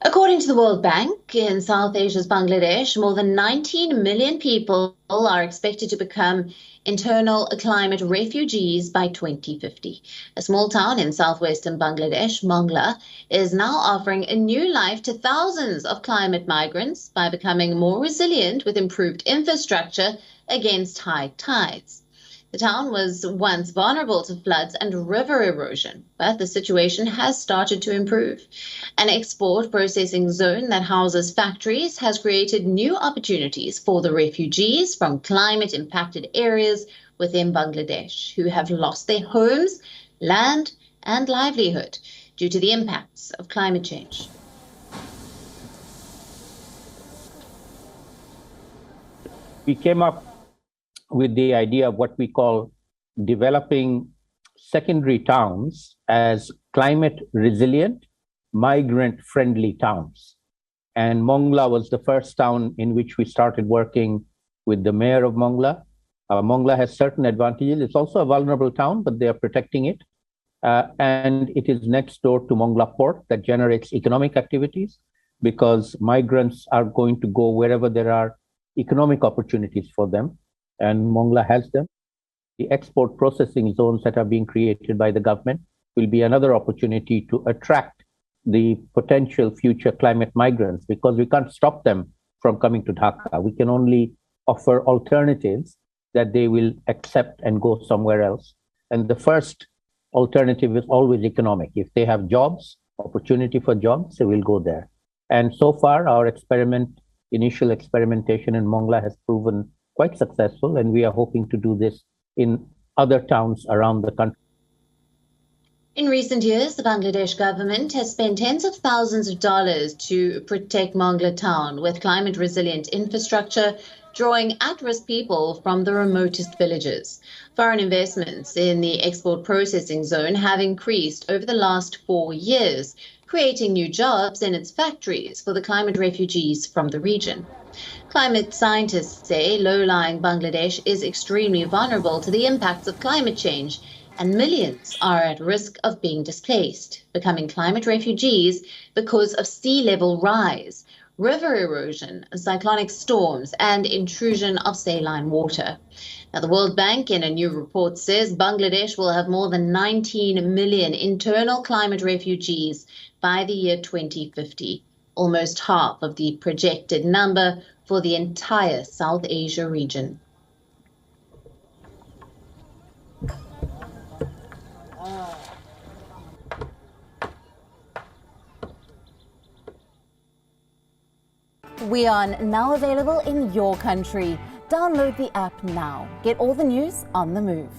According to the World Bank, in South Asia's Bangladesh, more than 19 million people are expected to become internal climate refugees by 2050. A small town in southwestern Bangladesh, Mongla, is now offering a new life to thousands of climate migrants by becoming more resilient with improved infrastructure against high tides. The town was once vulnerable to floods and river erosion, but the situation has started to improve. An export processing zone that houses factories has created new opportunities for the refugees from climate-impacted areas within Bangladesh who have lost their homes, land, and livelihood due to the impacts of climate change. We came up with the idea of what we call developing secondary towns as climate resilient, migrant friendly towns. And Mongla was the first town in which we started working with the mayor of Mongla. Mongla has certain advantages. It's also a vulnerable town, but they are protecting it. And it is next door to Mongla port that generates economic activities because migrants are going to go wherever there are economic opportunities for them. And Mongla has them. The export processing zones that are being created by the government will be another opportunity to attract the potential future climate migrants because we can't stop them from coming to Dhaka. We can only offer alternatives that they will accept and go somewhere else. And the first alternative is always economic. If they have jobs, opportunity for jobs, they will go there. And so far, our initial experimentation in Mongla has proven quite successful, and we are hoping to do this in other towns around the country. In recent years, the Bangladesh government has spent tens of thousands of dollars to protect Mongla town with climate-resilient infrastructure, drawing at-risk people from the remotest villages. Foreign investments in the export processing zone have increased over the last 4 years, creating new jobs in its factories for the climate refugees from the region. Climate scientists say low-lying Bangladesh is extremely vulnerable to the impacts of climate change, and millions are at risk of being displaced, becoming climate refugees because of sea level rise, river erosion, cyclonic storms, and intrusion of saline water. Now, the World Bank, in a new report, says Bangladesh will have more than 19 million internal climate refugees by the year 2050, almost half of the projected number for the entire South Asia region. WION, now available in your country. Download the app now. Get all the news on the move.